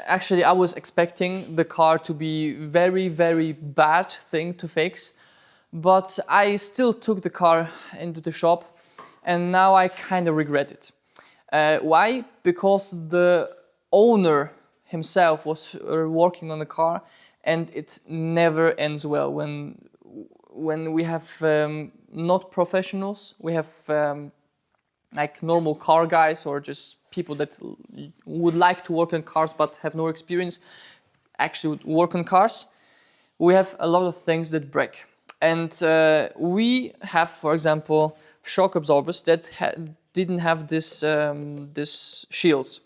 actually I was expecting the car to be very, very bad thing to fix, but I still took the car into the shop, and now I kind of regret it. Why? Because the owner himself was working on the car, and it never ends well when we have not professionals. We have like normal car guys or just people that would like to work on cars but have no experience actually work on cars. We have a lot of things that break, and we have, for example, shock absorbers that didn't have this shields.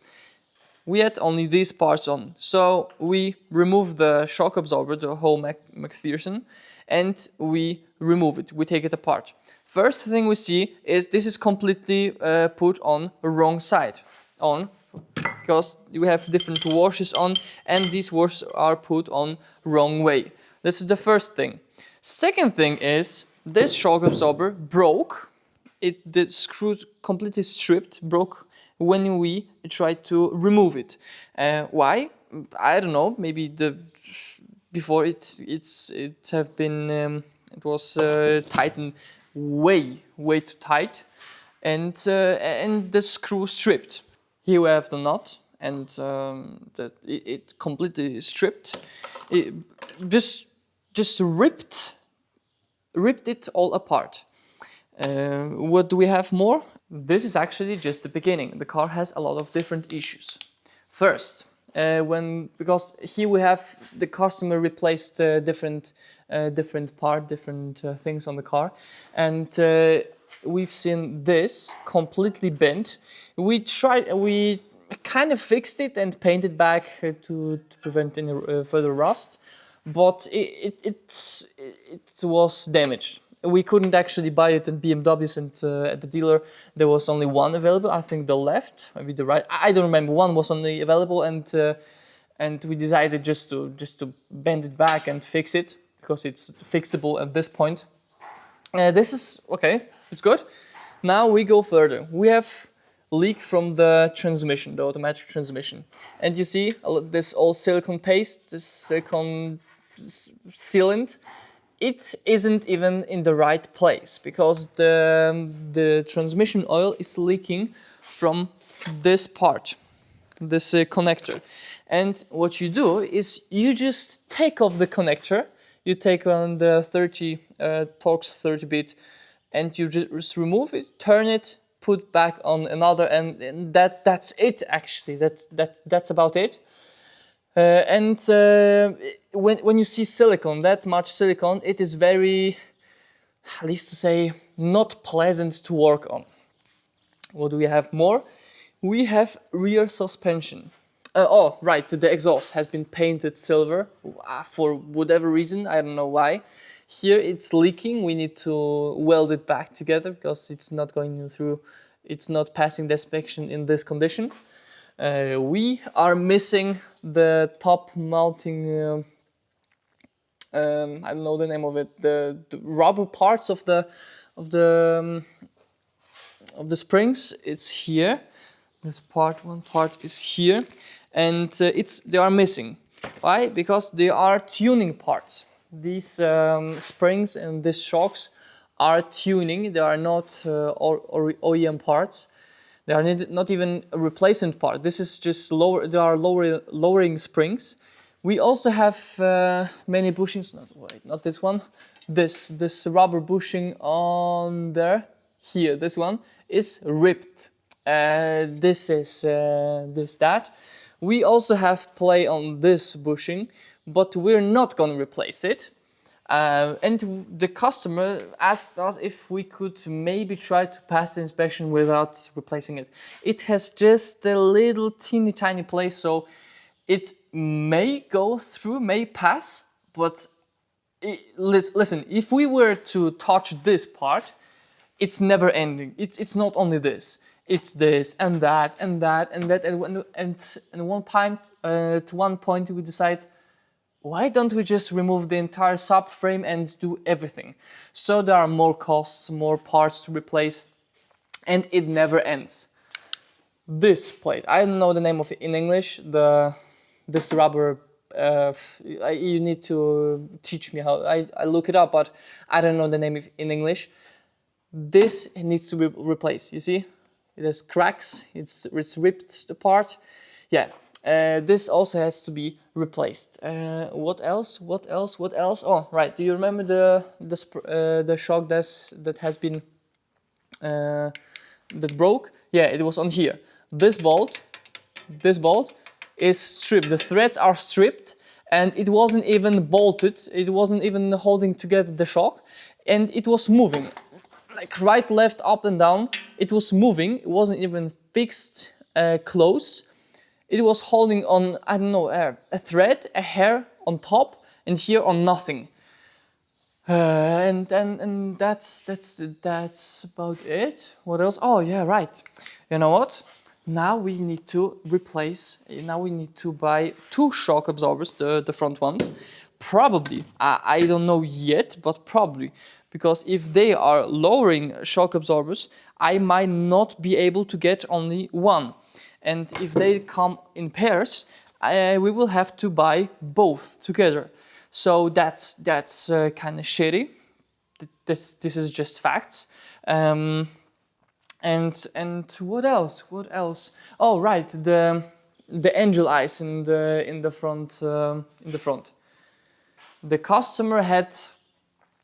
We had only these parts on, so we remove the shock absorber, the whole McPherson, and we remove it. We take it apart. First thing we see is this is completely put on the wrong side on, because we have different washes on, and these washes are put on wrong way. This is the first thing. Second thing is this shock absorber broke. The screws completely stripped, broke when we tried to remove it. Why? I don't know. Maybe before it was tightened way too tight, and the screw stripped. Here we have the nut, and it completely stripped. It just ripped it all apart. What do we have more? This is actually just the beginning. The car has a lot of different issues. First, because here we have the customer replaced different things on the car, and we've seen this completely bent. We kind of fixed it and painted back to prevent any further rust, but it was damaged. We couldn't actually buy it in BMWs, and at the dealer there was only one available. I think the left, maybe the right. I don't remember. One was only available, and we decided just to bend it back and fix it because it's fixable at this point. This is okay. It's good. Now we go further. We have leak from the transmission, the automatic transmission, and you see this all silicone paste, this silicone sealant. It isn't even in the right place because the transmission oil is leaking from this part, this connector. And what you do is you just take off the connector, you take on the 30 Torx 30-bit, and you just remove it, turn it, put back on another, and that's it. Actually, that's about it. When you see silicone, that much silicone, it is very, at least to say, not pleasant to work on. What do we have more? We have rear suspension. Oh, right, the exhaust has been painted silver for whatever reason, I don't know why. Here it's leaking, we need to weld it back together because it's not going through, it's not passing the inspection in this condition. We are missing the top mounting, I don't know the name of it, the rubber parts of the springs. It's here. One part is here, and they are missing. Why? Because they are tuning parts. These springs and these shocks are tuning. They are not OEM parts. They are not even a replacement part. This is just lower. They are lowering springs. We also have many bushings. Not this one. This rubber bushing on there. Here, this one is ripped. This is that. We also have play on this bushing, but we're not going to replace it. And the customer asked us if we could maybe try to pass the inspection without replacing it. It has just a little teeny tiny place, so it may go through, may pass, but listen, if we were to touch this part, it's never ending. It's not only this. It's this and that and that and that, and at one point we decide, why don't we just remove the entire subframe and do everything? So there are more costs, more parts to replace, and it never ends. This plate, I don't know the name of it in English, the this rubber. You need to teach me how. I look it up, but I don't know the name in English. This needs to be replaced. You see, it has cracks. It's ripped apart. Yeah. This also has to be replaced. What else? What else? What else? Oh, right. Do you remember the shock that has been that broke? Yeah, it was on here. This bolt is stripped. The threads are stripped, and it wasn't even bolted. It wasn't even holding together the shock, and it was moving, like right, left, up, and down. It was moving. It wasn't even fixed close. It was holding on, I don't know, a thread, a hair on top, and here on nothing. And that's about it. What else? Oh yeah, right. You know what? Now we need to replace. Now we need to buy 2 shock absorbers, the front ones. Probably, I don't know yet, but probably, because if they are lowering shock absorbers, I might not be able to get only one. And if they come in pairs, we will have to buy both together. So that's kind of shitty. This is just facts. And what else? What else? Oh right, the angel eyes in the front. The customer had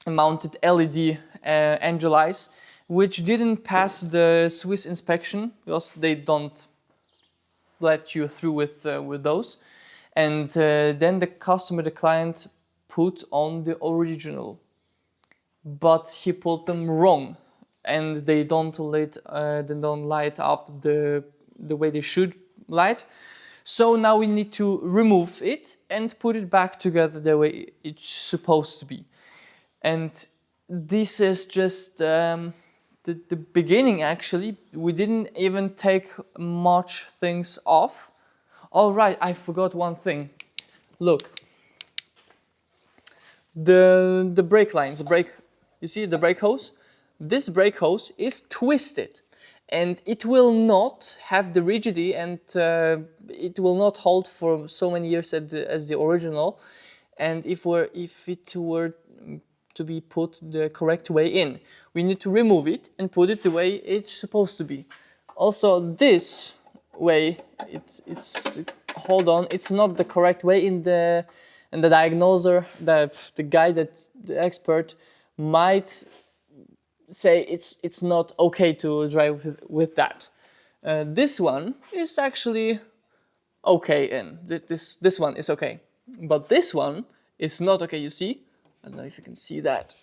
mounted LED angel eyes, which didn't pass the Swiss inspection because they don't let you through with those. And then the client put on the original, but he put them wrong, and they don't light up the way they should light. So now we need to remove it and put it back together the way it's supposed to be. And this is just the beginning. Actually, we didn't even take much things off. All right, I forgot one thing. Look, the brake lines, you see the brake hose? This brake hose is twisted, and it will not have the rigidity, and it will not hold for so many years as the original. And if it were to be put the correct way in, we need to remove it and put it the way it's supposed to be. Also, this way, it's hold on, it's not the correct way in the diagnoser. The guy, the expert, might say it's not okay to drive with that. This one is actually okay, and this one is okay, but this one is not okay. You see? I don't know if you can see that.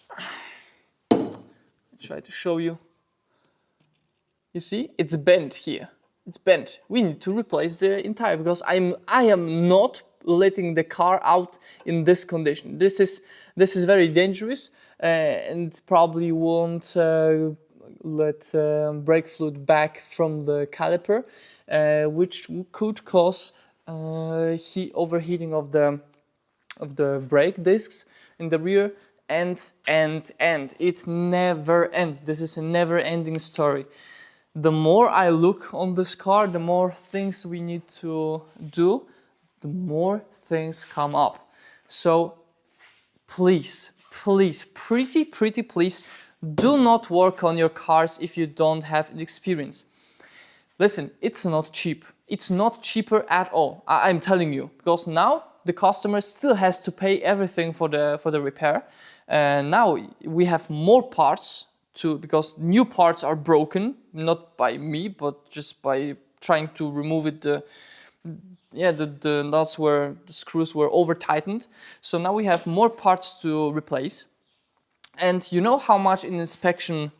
I'll try to show you. You see, it's bent here. It's bent. We need to replace the entire, because I am not letting the car out in this condition. This is very dangerous, and probably won't let brake fluid back from the caliper, which could cause overheating of the brake discs in the rear, and it never ends. This is a never-ending story. The more I look on this car, the more things we need to do, the more things come up. So please, pretty please, do not work on your cars if you don't have experience. Listen, it's not cheap. It's not cheaper at all. I'm telling you, because now the customer still has to pay everything for the repair. Now we have more parts because new parts are broken, not by me, but just by trying to remove it. The nuts the screws were over tightened. So now we have more parts to replace. And you know how much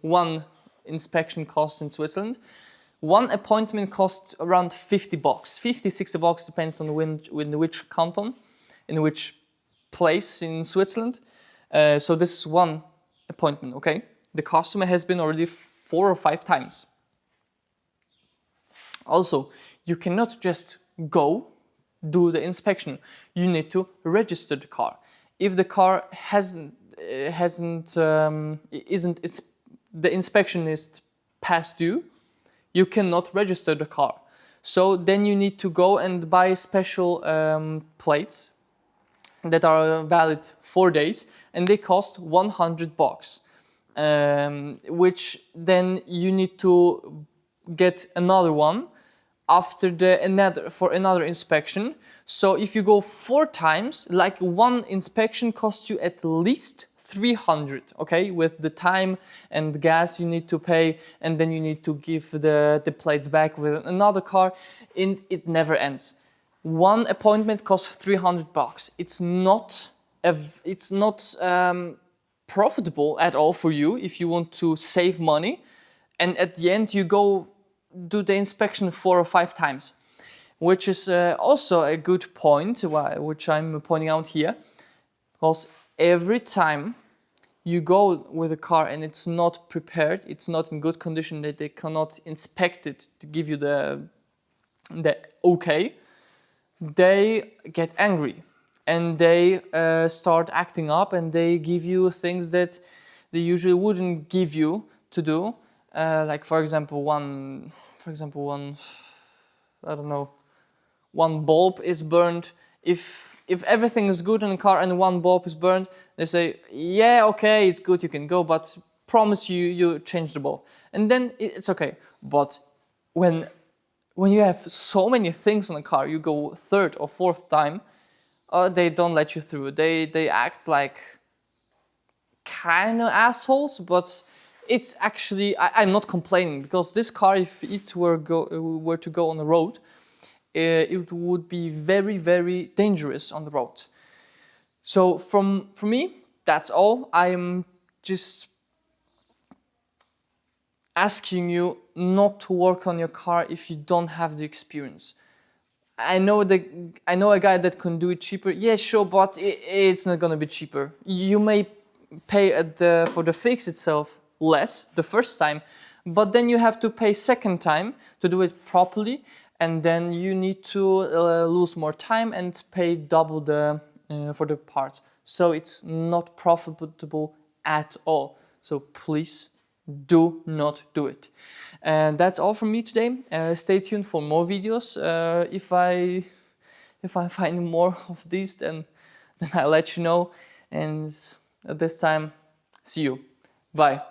one inspection costs in Switzerland? One appointment costs around $50, $50-$60, depends on which canton, in which place in Switzerland. So this is one appointment, okay? The customer has been already 4 or 5 times. Also, you cannot just go do the inspection. You need to register the car. If the car the inspection is past due, you cannot register the car. So then you need to go and buy special plates that are valid 4 days, and they cost $100, which then you need to get another one after for another inspection. So if you go 4 times, like one inspection costs you at least 300, okay, with the time and gas you need to pay, and then you need to give the plates back with another car, and it never ends. One appointment costs $300. It's not profitable at all for you if you want to save money, and at the end you go do the inspection 4 or 5 times, which is also a good point, which I'm pointing out here, because every time you go with a car and it's not prepared, it's not in good condition, that they cannot inspect it to give you the okay, they get angry and they start acting up, and they give you things that they usually wouldn't give you to do. Like for example, one I don't know, one bulb is burned. If everything is good in the car and one bulb is burned, they say, yeah, okay, it's good, you can go, but promise you change the bulb, and then it's okay. But when you have so many things on the car, you go 3rd or 4th time, they don't let you through. They act like kind of assholes, but it's actually, I'm not complaining, because this car, if it were to go on the road, it would be very, very dangerous on the road. So for me, that's all. I'm just asking you not to work on your car if you don't have the experience. I know a guy that can do it cheaper. Yeah, sure, but it's not gonna be cheaper. You may pay for the fix itself less the first time, but then you have to pay second time to do it properly, and then you need to lose more time and pay double for the parts. So it's not profitable at all. So please do not do it. And that's all from me today. Stay tuned for more videos. If I find more of these, then I'll let you know. And at this time, see you. Bye.